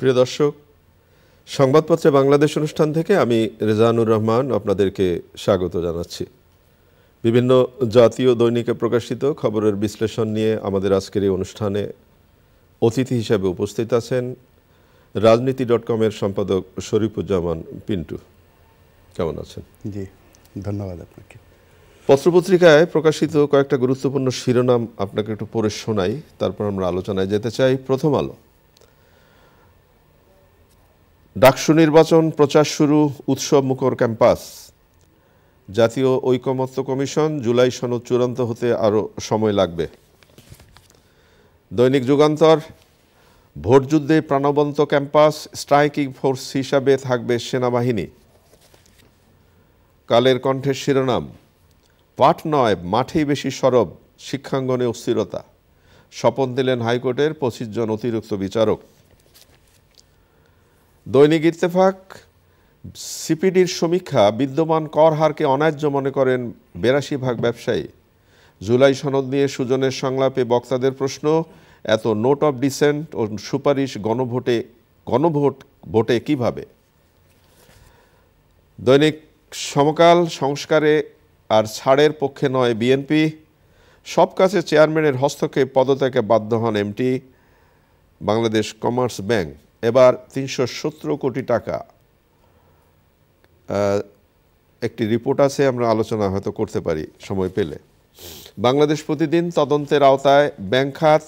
প্রিয় দর্শক, সংবাদপত্রে বাংলাদেশ অনুষ্ঠান থেকে আমি রেজানুর রহমান আপনাদেরকে স্বাগত জানাচ্ছি। বিভিন্ন জাতীয় দৈনিকে প্রকাশিত খবরের বিশ্লেষণ নিয়ে আমাদের আজকের এই অনুষ্ঠানে অতিথি হিসাবে উপস্থিত আছেন রাজনীতি.com-এর সম্পাদক শরীফুজ্জামান পিন্টু। কেমন আছেন? জি, ধন্যবাদ আপনাকে। পত্রপত্রিকায় প্রকাশিত কয়েকটা গুরুত্বপূর্ণ শিরোনাম আপনাকে একটু পড়ে শোনাই, তারপর আমরা আলোচনায় যেতে চাই। প্রথম আলো, ডাকসু নির্বাচন প্রচার শুরু, উৎসব মুখর ক্যাম্পাস। জাতীয় ঐকমত্য কমিশন, জুলাই সনদ চূড়ান্ত হতে আরও সময় লাগবে। দৈনিক যুগান্তর, ভোটযুদ্ধে প্রাণবন্ত ক্যাম্পাস, স্ট্রাইকিং ফোর্স হিসাবে থাকবে সেনাবাহিনী। কালের কণ্ঠের শিরোনাম, পাঠ নয় মাঠেই বেশি সরব, শিক্ষাঙ্গনে অস্থিরতা। শপথ দিলেন হাইকোর্টের 25 জন অতিরিক্ত বিচারক। দৈনিক ইত্তেফাক, সিপিডির সমীক্ষা, বিদ্যমান কর হারকে অন্যায্য মনে করেন 82% ব্যবসায়ী। জুলাই সনদ নিয়ে সুজনের সংলাপে বক্তাদের প্রশ্ন, এত নোট অফ ডিসেন্ট ও সুপারিশ গণভোটে কিভাবে? দৈনিক সমকাল, সংস্কারে আর ছাড়ের পক্ষে নয় বিএনপি, সব কাছে চেয়ারম্যানের হস্তক্ষেপ, পদত্যাগে বাধ্য হন এমটি। বাংলাদেশ কমার্স ব্যাংক এবার 317 কোটি টাকা, একটি রিপোর্ট আছে, আমরা আলোচনা হয়তো করতে পারি সময় পেলে। বাংলাদেশ প্রতিদিন, তদন্তের আওতায় ব্যাংক খাত,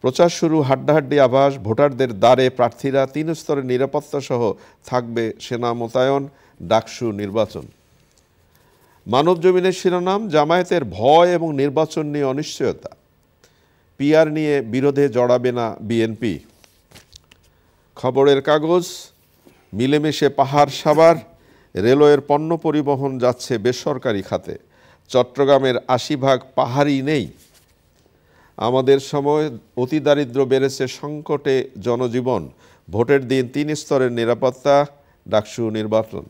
প্রচার শুরু, হাড্ডাহাড্ডি আভাস, ভোটারদের দ্বারে প্রার্থীরা, 3 স্তরের নিরাপত্তা সহ থাকবে সেনা মোতায়েন, ডাকসু নির্বাচন। মানব জমিনের শিরোনাম, জামায়াতের ভয় এবং নির্বাচন নিয়ে অনিশ্চয়তা। পিআর নিয়ে বিরোধে জড়াবে না বিএনপি। খবরের কাগজ, মিলেমিশে পাহাড় সাভার, রেলওয়ের পণ্য পরিবহন যাচ্ছে বেসরকারি খাতে। চট্টগ্রামের 80% পাহাড়ি নেই। আমাদের সময় অতি দারিদ্র্য বেড়েছে, সংকটে জনজীবন। ভোটের দিন 3 স্তরের নিরাপত্তা, ডাকসু নির্বাচন।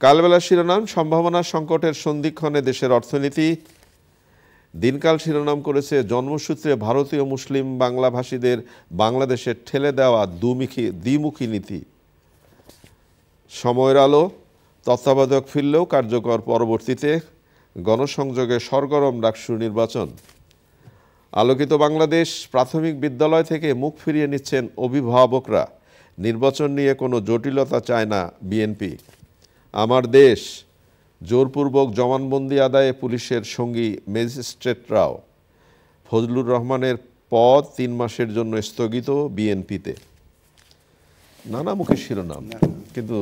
কালবেলা শিরোনাম, সম্ভাবনা সংকটের সন্ধিক্ষণে দেশের অর্থনীতি। দিনকাল শিরোনাম করেছে, জন্মসূত্রে ভারতীয় মুসলিম বাংলাভাষীদের বাংলাদেশে ঠেলে দেওয়া দ্বিমুখী নীতি। সময়ের আলো, তত্ত্বাবধায়ক ফিরলেও কার্যকর পরবর্তীতে। গণসংযোগে সরগরম ডাকসু নির্বাচন। আলোকিত বাংলাদেশ, প্রাথমিক বিদ্যালয় থেকে মুখ ফিরিয়ে নিচ্ছেন অভিভাবকরা। নির্বাচন নিয়ে কোনো জটিলতা চায় না বিএনপি। আমার দেশ, জোরপূর্বক জবানবন্দি আদায়ে পুলিশের সঙ্গী ম্যাজিস্ট্রেটরাও। ফজলুর রহমানের পদ 3 মাসের জন্য স্থগিত বিএনপিতে। নানামুখী শিরোনাম, কিন্তু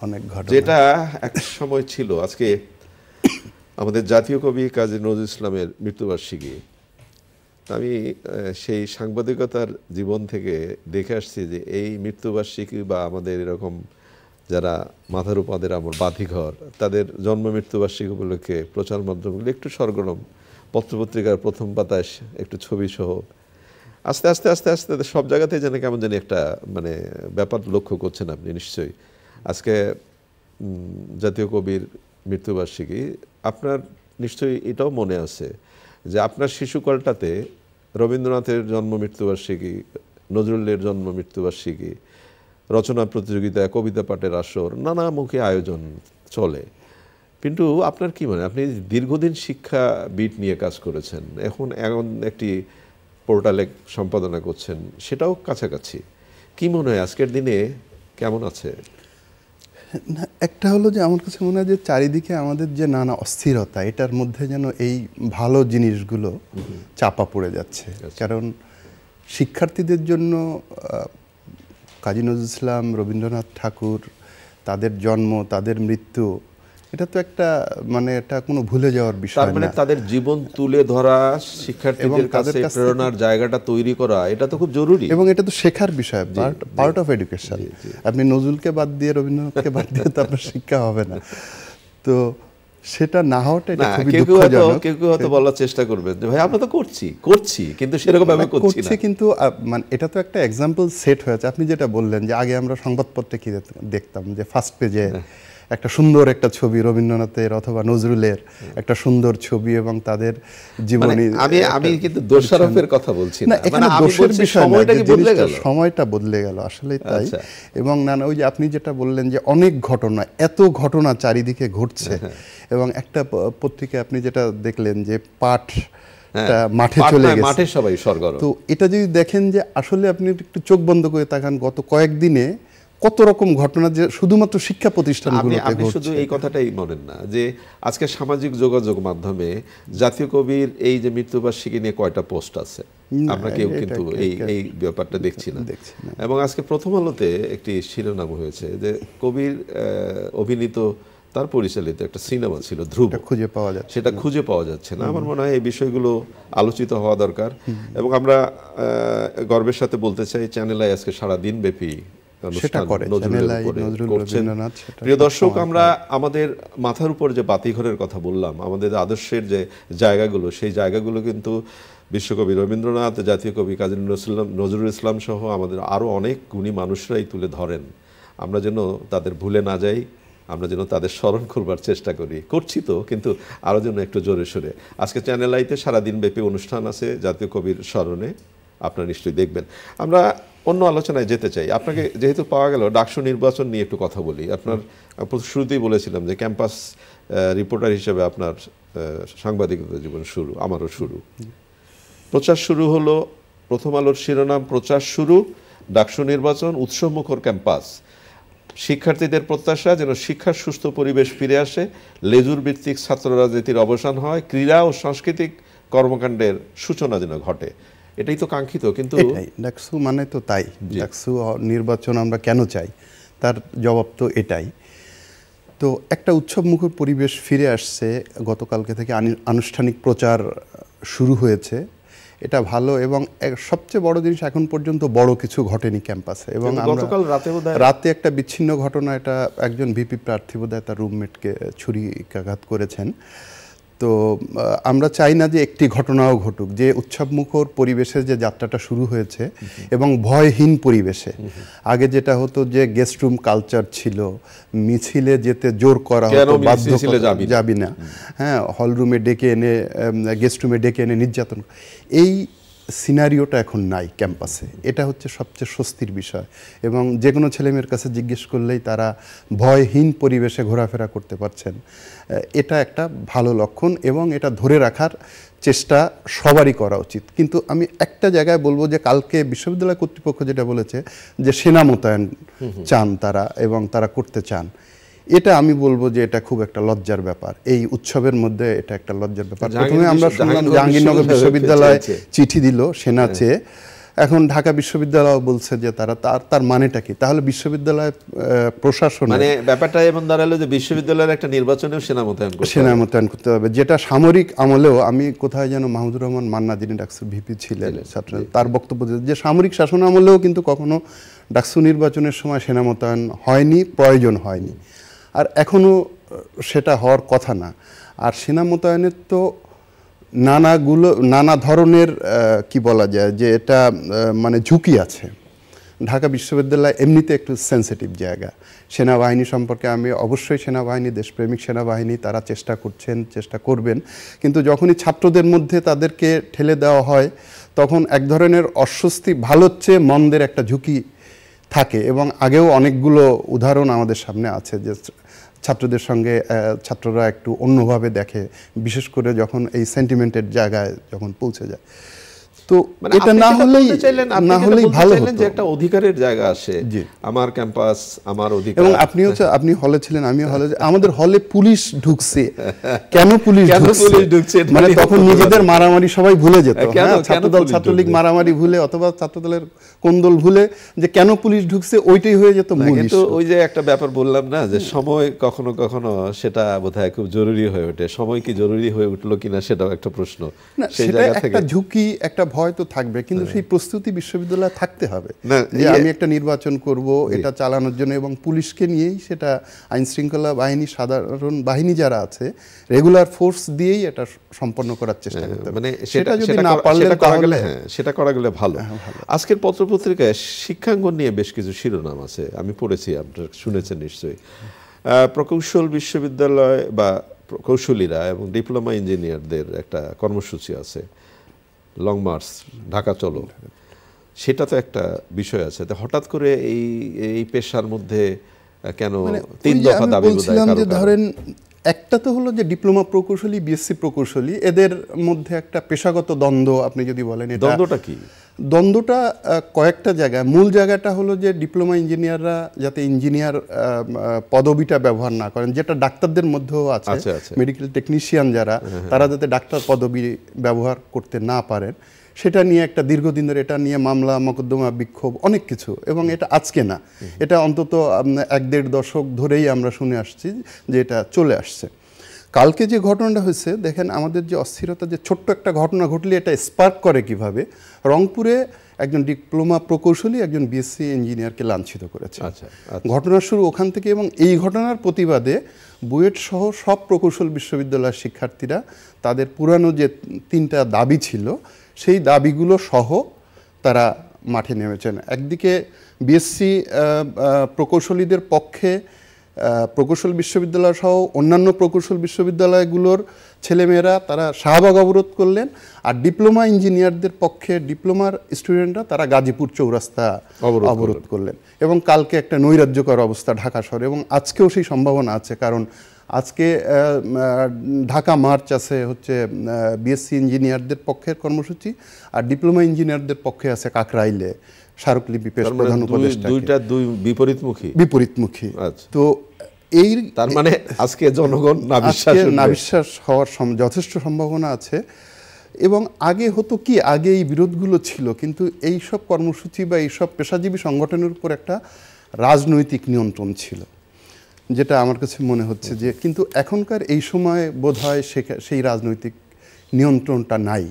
অনেক ঘটনা যেটা এক সময় ছিল। আজকে আমাদের জাতীয় কবি কাজী নজরুল ইসলামের মৃত্যুবার্ষিকী। আমি সেই সাংবাদিকতার জীবন থেকে দেখে আসছি যে এই মৃত্যুবার্ষিকী বা আমাদের এরকম যারা মাথার উপাদের আমার বাতিঘর, তাদের জন্ম মৃত্যুবার্ষিকী উপলক্ষে প্রচার মাধ্যমগুলো একটু সরগরম, পত্রপত্রিকার প্রথম পাতায় একটু ছবি সহ আস্তে আস্তে আস্তে আস্তে সব জায়গাতেই যেন কেমন জানি একটা মানে ব্যাপার লক্ষ্য করছেন আপনি নিশ্চয়ই। আজকে জাতীয় কবির মৃত্যুবার্ষিকী, আপনার নিশ্চয়ই এটাও মনে আছে যে আপনার শিশুকালটাতে রবীন্দ্রনাথের জন্ম মৃত্যুবার্ষিকী, নজরুলের জন্ম মৃত্যুবার্ষিকী, রচনা প্রতিযোগিতা, কবিতা পাঠের আসর, নানামুখী আয়োজন চলে। কিন্তু আপনার কি মনে হয়, আপনি দীর্ঘদিন শিক্ষাবিদ নিয়ে কাজ করেছেন, এখন একটি পোর্টালে সম্পাদনা করছেন, সেটাও কাছাকাছি। কি মনে হয় আজকের দিনে কেমন আছে? না, একটা হলো যে আমার কাছে মনে হয় যে চারিদিকে আমাদের যে নানা অস্থিরতা, এটার মধ্যে যেন এই ভালো জিনিসগুলো চাপা পড়ে যাচ্ছে। কারণ শিক্ষার্থীদের জন্য কাজী নজরুল ইসলাম, রবীন্দ্রনাথ ঠাকুর, তাদের জন্ম, তাদের মৃত্যু, এটা তো একটা মানে এটা কোনো ভুলে যাওয়ার বিষয় না। তার মানে তাদের জীবন তুলে ধরা, শিক্ষার্থীদের কাছে প্রেরণার জায়গাটা তৈরি করা, এটা তো খুব জরুরি এবং এটা তো শেখার বিষয়, পার্ট অফ এডুকেশন। আপনি নজরুলকে বাদ দিয়ে, রবীন্দ্রনাথকে বাদ দিয়ে তো আপনার শিক্ষা হবে না। তো সেটা না হওয়াটা এটা খুবই দুঃখজনক। কেউ হয়তো বলার চেষ্টা করবে যে ভাই আমরা তো করছি কিন্তু সেরকম ভাবে করছি না। কিন্তু মানে এটা তো একটা এক্সাম্পল সেট হয়েছে। আপনি যেটা বললেন যে আগে আমরা সংবাদপত্রে কি দেখতাম যে ফার্স্ট পেজে একটা সুন্দর একটা ছবি রবীন্দ্রনাথের অথবা নজরুলের একটা সুন্দর ছবি এবং তাদের জীবনী। আমি কিন্তু দোষারোপের কথা বলছি না, এখানে দোষের বিষয় সময়টা কি বদলে গেল, সময়টা বদলে গেল আসলেই তাই। এবং নানা ওই যে আপনি যেটা বললেন যে অনেক ঘটনা, এত ঘটনা চারিদিকে ঘটছে, এবং একটা পত্রিকায় আপনি যেটা দেখলেন যে পাঠ মাঠে চলে গেছে, মাঠে সবাই সরগরম। তো এটা যদি দেখেন যে আসলে আপনি একটু চোখ বন্ধ করে তাকান গত কয়েকদিনে কত রকম ঘটনা যে শুধুমাত্র শিক্ষা প্রতিষ্ঠানগুলোতে আপনি শুধু এই কথাটাই মনেন না যে আজকে সামাজিক যোগাযোগ মাধ্যমে জাতীয় কবির এই যে মৃত্যুবার্ষিকী নিয়ে কয়টা পোস্ট আছে, আমরা কেউ কিন্তু এই ব্যাপারটা দেখছি না। এবং আজকে প্রথম আলোতে একটি শিরোনাম হয়েছে যে কবির অভিনীত তার পরিচালিত একটা সিনেমা ছিল ধ্রুব, খুঁজে পাওয়া যাচ্ছে, সেটা খুঁজে পাওয়া যাচ্ছে না। আমার মনে হয় এই বিষয়গুলো আলোচিত হওয়া দরকার। এবং আমরা গর্বের সাথে বলতে চাই চ্যানেল আই আজকে সারা দিন ব্যাপী প্রিয় দর্শক, আমরা আমাদের মাথার উপর যে বাতিঘরের কথা বললাম, আমাদের আদর্শের যে জায়গাগুলো, সেই জায়গাগুলো কিন্তু বিশ্বকবি রবীন্দ্রনাথ, জাতীয় কবি কাজী নজরুল ইসলাম সহ আমাদের আরও অনেক গুণী মানুষরাই তুলে ধরেন। আমরা যেন তাদের ভুলে না যাই, আমরা যেন তাদের স্মরণ করবার চেষ্টা করছি তো, কিন্তু আরও যেন একটু জোরে সোরে। আজকে চ্যানেল আইতে সারাদিন ব্যাপী অনুষ্ঠান আছে জাতীয় কবির স্মরণে, আপনারা নিশ্চয়ই দেখবেন। আমরা অন্য আলোচনায় যেতে চাই। আপনাকে যেহেতু পাওয়া গেল, ডাকসু নির্বাচন নিয়ে একটু কথা বলি। আপনার শুরুতেই বলেছিলাম যে ক্যাম্পাস রিপোর্টার হিসেবে আপনার সাংবাদিকতা জীবন শুরু, আমারও শুরু। প্রচার শুরু হলো, প্রথম আলোর শিরোনাম প্রচার শুরু, ডাকসু নির্বাচন, উৎসবমুখর ক্যাম্পাস। শিক্ষার্থীদের প্রত্যাশা যেন শিক্ষার সুস্থ পরিবেশ ফিরে আসে, লেজুর ভিত্তিক ছাত্র রাজনীতির অবসান হয়, ক্রীড়া ও সাংস্কৃতিক কর্মকাণ্ডের সূচনা যেন ঘটে। এটাই তো কাঙ্ক্ষিত। কিন্তু ডাকসু মানে তো তাই, ডাকসু নির্বাচন আমরা কেন চাই তার জবাব তো এটাই। তো একটা উৎসবমুখর পরিবেশ ফিরে আসছে, গতকালকে থেকে আনুষ্ঠানিক প্রচার শুরু হয়েছে, এটা ভালো। এবং সবচেয়ে বড় জিনিস, এখন পর্যন্ত বড় কিছু ঘটেনি ক্যাম্পাসে। এবং গতকাল রাতে একটা বিচ্ছিন্ন ঘটনা, এটা একজন ভিপি প্রার্থী বোধহয় তার রুমমেটকে ছুরিকাঘাত করেছেন। তো আমরা চাই না যে একটি ঘটনাও ঘটুক, যে উৎসবমুখর পরিবেশে যে যাত্রাটা শুরু হয়েছে এবং ভয়হীন পরিবেশে। আগে যেটা হতো যে গেস্ট রুম কালচার ছিল, মিছিলে যেতে জোর করা হতো, বাধ্য যাবি না, হ্যাঁ, হল রুমে ডেকে এনে, গেস্ট রুমে ডেকে এনে নির্যাতন, এই সিনারিওটা এখন নাই ক্যাম্পাসে। এটা হচ্ছে সবচেয়ে স্বস্তির বিষয়। এবং যে কোনো ছেলেমেয়ের কাছে জিজ্ঞেস করলেই তারা ভয়হীন পরিবেশে ঘোরাফেরা করতে পারছেন। এটা একটা ভালো লক্ষণ এবং এটা ধরে রাখার চেষ্টা সবারই করা উচিত। কিন্তু আমি একটা জায়গায় বলবো যে কালকে বিশ্ববিদ্যালয় কর্তৃপক্ষ যেটা বলেছে যে সেনা মোতায়েন চান তারা, এবং তারা করতে চান, এটা আমি বলবো যে এটা খুব একটা লজ্জার ব্যাপার। এই উৎসবের মধ্যে এটা একটা লজ্জার ব্যাপার। প্রথমে আমরা শুনলাম জাহাঙ্গীরনগর বিশ্ববিদ্যালয় চিঠি দিল সেনা চেয়ে, এখন ঢাকা বিশ্ববিদ্যালয় বলছে যে তার মানেটা কি? তাহলে বিশ্ববিদ্যালয় প্রশাসন, মানে ব্যাপারটা এমন দাঁড়ালো যে বিশ্ববিদ্যালয়ের একটা নির্বাচনেও সেনা মোতায়েন করতে হবে, যেটা সামরিক আমলেও, আমি কোথায় যেন মাহমুদুর রহমান মান্না, যিনি ডাকসু ভিপি ছিলেন, তার বক্তব্য যে সামরিক শাসন আমলেও কিন্তু কখনো ডাকসু নির্বাচনের সময় সেনা মোতায়েন হয়নি, প্রয়োজন হয়নি, আর এখনও সেটা হওয়ার কথা না। আর সেনা মোতায়েনের তো নানা ধরনের কি বলা যায় যে এটা মানে ঝুঁকি আছে। ঢাকা বিশ্ববিদ্যালয় এমনিতে একটু সেন্সিটিভ জায়গা। সেনাবাহিনী সম্পর্কে আমি অবশ্যই, সেনাবাহিনী দেশপ্রেমিক সেনাবাহিনী, তারা চেষ্টা করছেন, চেষ্টা করবেন, কিন্তু যখনই ছাত্রদের মধ্যে তাদেরকে ঠেলে দেওয়া হয় তখন এক ধরনের অস্বস্তি, ভালোর চেয়ে মন্দের একটা ঝুঁকি থাকে। এবং আগেও অনেকগুলো উদাহরণ আমাদের সামনে আছে যে ছাত্রদের সঙ্গে ছাত্ররা একটু অন্যভাবে দেখে, বিশেষ করে যখন এই সেন্টিমেন্টের জায়গায় যখন পৌঁছে যায়। তো এটা না হলেই ভালো হতো, যে একটা অধিকারের জায়গা আসে, আমার ক্যাম্পাস আমার অধিকার। এবং আপনি হলে ছিলেন, আমিও হলে, আমাদের হলে পুলিশ ঢুকছে, কেন পুলিশ ঢুকছে, মানে তখন নিজেদের মারামারি সবাই ভুলে যেত, ছাত্রদল ছাত্রলীগ মারামারি ভুলে অথবা ছাত্রদলের কোন্দল ভুলে, যে কেন পুলিশ ঢুকছে ওইটাই হয়ে যেত মূল। কিন্তু ওই যে একটা ব্যাপার বললাম না, যে সময় কখনো কখনো সেটা বোধহয় খুব জরুরি হয়ে ওঠে। সময় কি জরুরি হয়ে উঠলো কিনা সেটাও একটা প্রশ্ন। সেই জায়গা থেকে একটা ঝুঁকি, একটা ভয় তো থাকবে, কিন্তু সেই প্রস্তুতি বিশ্ববিদ্যালয়ে থাকতে হবে যে আমি একটা নির্বাচন করব, এটা চালানোর জন্য, এবং পুলিশকে নিয়েই সেটা, আইন শৃঙ্খলা বাহিনী, সাধারণ বাহিনী যারা আছে, রেগুলার ফোর্স দিয়েই এটা সম্পন্ন করার চেষ্টা করতে হবে। মানে সেটা যদি না পারলে তাহলে সেটা করা গেলে ভালো। আজকের পত্রপত্রিকায় শিক্ষাঙ্গন নিয়ে বেশ কিছু শিরোনাম আছে, আমি পড়েছি, আপনারা শুনেছেন নিশ্চয়ই। প্রকৌশল বিশ্ববিদ্যালয় বা প্রকৌশলীরা এবং ডিপ্লোমা ইঞ্জিনিয়ারদের একটা কর্মসূচি আছে, লং মার্চ ঢাকা চলো, সেটা তো একটা বিষয় আছে। তো হঠাৎ করে এই পেশার মধ্যে কেন তিন দফা দাবি বলছিলাম যে ধরেন একটা তো হলো যে ডিপ্লোমা প্রকৌশলী, বিএসসি প্রকৌশলী, এদের মধ্যে একটা পেশাগত দ্বন্দ্ব আপনি যদি বলেন। দ্বন্দ্বটা কি? দ্বন্দ্বটা কয়েকটা জায়গায়। মূল জায়গাটা হলো যে ডিপ্লোমা ইঞ্জিনিয়াররা যাতে ইঞ্জিনিয়ার পদবিটা ব্যবহার না করেন, যেটা ডাক্তারদের মধ্যেও আছে, মেডিকেল টেকনিশিয়ান যারা, তারা যাতে ডাক্তার পদবি ব্যবহার করতে না পারেন, সেটা নিয়ে একটা দীর্ঘদিন ধরে এটা নিয়ে মামলা মোকদ্দমা বিক্ষোভ অনেক কিছু। এবং এটা আজকে না, এটা অন্তত 1-1.5 দশক ধরেই আমরা শুনে আসছি যে এটা চলে আসছে। কালকে যে ঘটনাটা হয়েছে দেখেন, আমাদের যে অস্থিরতা, যে ছোট্ট একটা ঘটনা ঘটলে এটা স্পার্ক করে কিভাবে। রংপুরে একজন ডিপ্লোমা প্রকৌশলী একজন বিএসসি ইঞ্জিনিয়ারকে লাঞ্ছিত করেছে। ঘটনার শুরু ওখান থেকে, এবং এই ঘটনার প্রতিবাদে বুয়েট সহ সব প্রকৌশল বিশ্ববিদ্যালয়ের শিক্ষার্থীরা তাদের পুরানো যে 3টা দাবি ছিল সেই দাবিগুলো সহ তারা মাঠে নেমেছেন। একদিকে বিএসসি প্রকৌশলীদের পক্ষে প্রকৌশল বিশ্ববিদ্যালয় সহ অন্যান্য প্রকৌশল বিশ্ববিদ্যালয়গুলোর ছেলেমেয়েরা তারা শাহবাগ অবরোধ করলেন, আর ডিপ্লোমা ইঞ্জিনিয়ারদের পক্ষে ডিপ্লোমার স্টুডেন্টরা তারা গাজীপুর চৌরাস্তা অবরোধ করলেন। এবং কালকে একটা নৈরাজ্যকর অবস্থা ঢাকা শহরে, এবং আজকেও সেই সম্ভাবনা আছে। কারণ আজকে ঢাকা মার্চ আছে হচ্ছে বিএসসি ইঞ্জিনিয়ারদের পক্ষের কর্মসূচি, আর ডিপ্লোমা ইঞ্জিনিয়ারদের পক্ষে আছে কাকরাইলে স্মারকলিপি পেশ প্রধান উপদেষ্টা। দুই বিপরীতমুখী। তো এই তার মানে আজকে জনগণ নাবিশ্বাস হওয়ার যথেষ্ট সম্ভাবনা আছে। এবং আগে হতো কি, আগে এই বিরোধগুলো ছিল, কিন্তু এই সব কর্মসূচি বা এইসব পেশাজীবী সংগঠনের উপর একটা রাজনৈতিক নিয়ন্ত্রণ ছিল, যেটা আমার কাছে মনে হচ্ছে যে, কিন্তু এখনকার এই সময় বোধহয় সেই রাজনৈতিক নিয়ন্ত্রণটা নাই।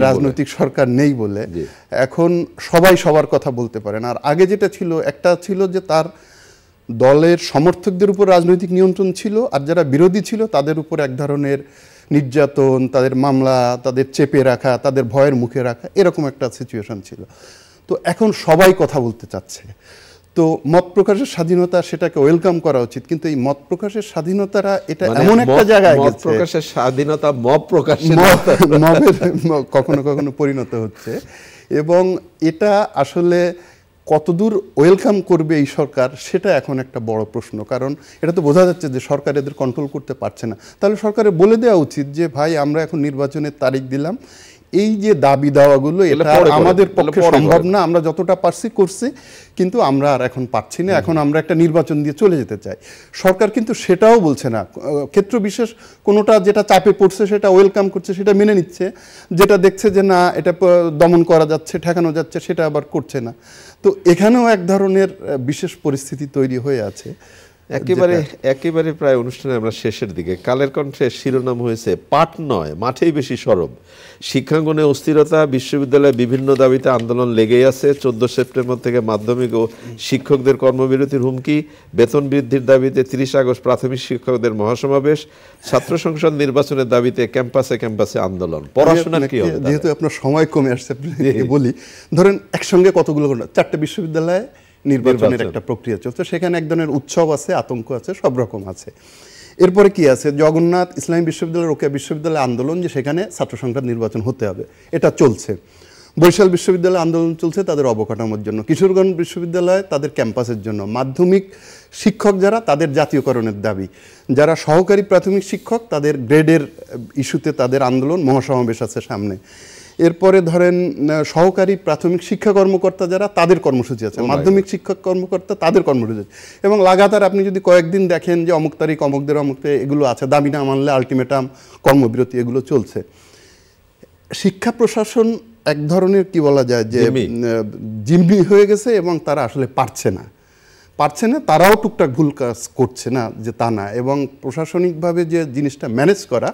রাজনৈতিক সরকার নেই বলে এখন সবাই সবার কথা বলতে পারেন। আর আগে যেটা ছিল, একটা ছিল যে তার দলের সমর্থকদের উপর রাজনৈতিক নিয়ন্ত্রণ ছিল, আর যারা বিরোধী ছিল তাদের উপর এক ধরনের নির্যাতন, তাদের মামলা, তাদের চেপে রাখা, তাদের ভয়ের মুখে রাখা, এরকম একটা সিচুয়েশন ছিল। তো এখন সবাই কথা বলতে চাচ্ছে। তো মত প্রকাশের স্বাধীনতা, সেটাকে ওয়েলকাম করা উচিত, কিন্তু এই মত প্রকাশের স্বাধীনতারা এটা এমন একটা জায়গায় গেছে, মত প্রকাশের স্বাধীনতা মবের কখনো কখনো পরিণত হচ্ছে। এবং এটা আসলে কতদূর ওয়েলকাম করবে এই সরকার, সেটা এখন একটা বড় প্রশ্ন। কারণ এটা তো বোঝা যাচ্ছে যে সরকার এদের কন্ট্রোল করতে পারছে না। তাহলে সরকারের বলে দেওয়া উচিত যে ভাই, আমরা এখন নির্বাচনের তারিখ দিলাম, এই যে দাবি দাওয়াগুলো এটা আমাদের পক্ষে সম্ভব না, আমরা যতটা পারছি করছি, কিন্তু আমরা আর এখন পাচ্ছি না, এখন আমরা একটা নির্বাচন দিয়ে চলে যেতে চাই। সরকার কিন্তু সেটাও বলছে না। ক্ষেত্র বিশেষ কোনোটা যেটা চাপে পড়ছে সেটা ওয়েলকাম করছে, সেটা মেনে নিচ্ছে, যেটা দেখছে যে না এটা দমন করা যাচ্ছে, ঠেকানো যাচ্ছে, সেটা আবার করছে না। তো এখানেও এক ধরনের বিশেষ পরিস্থিতি তৈরি হয়ে আছে। একেবারে প্রায় অনুষ্ঠানে আমরা শেষের দিকে। কালের কণ্ঠে শিরোনাম হয়েছে পাঠ নয় মাঠেই বেশি সরব, শিক্ষাঙ্গনে অস্থিরতা, বিশ্ববিদ্যালয়ে বিভিন্ন দাবিতে আন্দোলন লেগেই আছে। 14 সেপ্টেম্বর থেকে মাধ্যমিক ও শিক্ষকদের কর্মবিরতির হুমকি, বেতন বৃদ্ধির দাবিতে 30 আগস্ট প্রাথমিক শিক্ষকদের মহাসমাবেশ, ছাত্র সংসদ নির্বাচনের দাবিতে ক্যাম্পাসে আন্দোলন। পড়াশোনার কি হবে? যেহেতু আপনার সময় কমে আসছে বলি, ধরেন একসঙ্গে কতগুলো 4টে বিশ্ববিদ্যালয়ে নির্বাচনের একটা প্রক্রিয়া চলছে, সেখানে এক ধরনের উৎসব আছে, আতঙ্ক আছে, সব রকম আছে। এরপরে কি আছে, জগন্নাথ ইসলামী বিশ্ববিদ্যালয়, রোকেয়া বিশ্ববিদ্যালয় আন্দোলন, যে সেখানে ছাত্র সংসদ নির্বাচন হতে হবে, এটা চলছে। বরিশাল বিশ্ববিদ্যালয় আন্দোলন চলছে তাদের অবকাঠামোর জন্য, কিশোরগঞ্জ বিশ্ববিদ্যালয় তাদের ক্যাম্পাসের জন্য, মাধ্যমিক শিক্ষক যারা তাদের জাতীয়করণের দাবি, যারা সহকারী প্রাথমিক শিক্ষক তাদের গ্রেডের ইস্যুতে তাদের আন্দোলন, মহাসমাবেশ আছে সামনে। এরপরে ধরেন সহকারী প্রাথমিক শিক্ষা কর্মকর্তা যারা, তাদের কর্মসূচি আছে, মাধ্যমিক শিক্ষক কর্মকর্তা তাদের কর্মসূচি আছে। এবং লাগাতার আপনি যদি কয়েকদিন দেখেন যে অমুক তারিখ অমুকদের অমুকতে এগুলো আছে, দাবি না মানলে আলটিমেটাম, কর্মবিরতি, এগুলো চলছে। শিক্ষা প্রশাসন এক ধরনের কি বলা যায় যে জিম্মি হয়ে গেছে, এবং তারা আসলে পারছে না, তারাও টুকটাক ভুল কাজ করছে না যে তা না, এবং প্রশাসনিকভাবে যে জিনিসটা ম্যানেজ করা,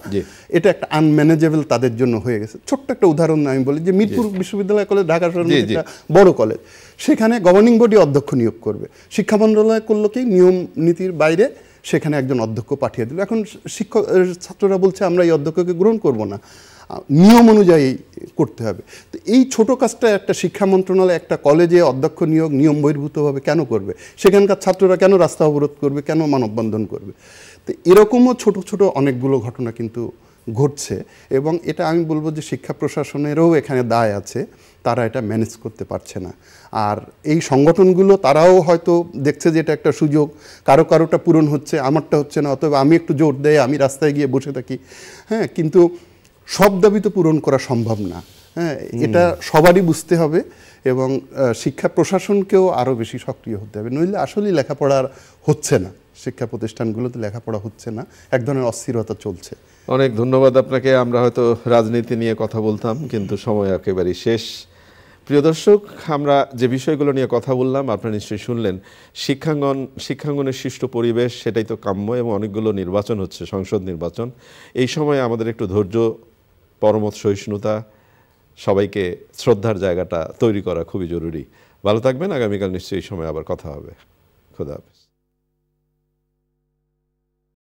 এটা একটা আনম্যানেজেবল তাদের জন্য হয়ে গেছে। ছোট্ট একটা উদাহরণ আমি বলি যে মিরপুর বিশ্ববিদ্যালয় কলেজ ঢাকা শহরের একটা বড় কলেজ, সেখানে গভর্নিং বডি অধ্যক্ষ নিয়োগ করবে, শিক্ষা মন্ত্রণালয় করলো কি নিয়ম নীতির বাইরে সেখানে একজন অধ্যক্ষ পাঠিয়ে দিল। এখন ছাত্ররা বলছে আমরা এই অধ্যক্ষকে গ্রহণ করব না। নিয়ম অনুযায়ী করতে হবে। তো এই ছোট কাজটা একটা শিক্ষা মন্ত্রণালয় একটা কলেজে অধ্যক্ষ নিয়োগ নিয়ম বহির্ভূতভাবে কেন করবে? সেখানকার ছাত্ররা কেন রাস্তা অবরোধ করবে, কেন মানববন্ধন করবে? তো এরকমও ছোট ছোট অনেকগুলো ঘটনা কিন্তু ঘটছে, এবং এটা আমি বলবো যে শিক্ষা প্রশাসনেরও এখানে দায় আছে, তারা এটা ম্যানেজ করতে পারছে না। আর এই সংগঠনগুলো তারাও হয়তো দেখছে যে এটা একটা সুযোগ, কারোটা পূরণ হচ্ছে, আমারটা হচ্ছে না, অথবা আমি একটু জোর দেয় আমি রাস্তায় গিয়ে বসে থাকি, হ্যাঁ, কিন্তু সব দাবি তো পূরণ করা সম্ভব না। হ্যাঁ, এটা সবারই বুঝতে হবে, এবং শিক্ষা প্রশাসনকেও আরও বেশি সক্রিয় হতে হবে, নইলে আসলেই লেখাপড়া হচ্ছে না, শিক্ষা প্রতিষ্ঠানগুলোতে লেখাপড়া হচ্ছে না, এক ধরনের অস্থিরতা চলছে। অনেক ধন্যবাদ আপনাকে। আমরা হয়তো রাজনীতি নিয়ে কথা বলতাম, কিন্তু সময় একেবারেই শেষ। প্রিয় দর্শক, আমরা যে বিষয়গুলো নিয়ে কথা বললাম আপনারা নিশ্চয়ই শুনলেন। শিক্ষাঙ্গনের সুষ্ঠু পরিবেশ, সেটাই তো কাম্য, এবং অনেকগুলো নির্বাচন হচ্ছে, সংসদ নির্বাচন। এই সময়ে আমাদের একটু ধৈর্য, পরমত সহিষ্ণুতা, সবাইকে শ্রদ্ধার জায়গাটা তৈরি করা খুবই জরুরি। ভালো থাকবেন। আগামীকাল নিশ্চয়ই এই সময় আবার কথা হবে। খোদা হাফেজ।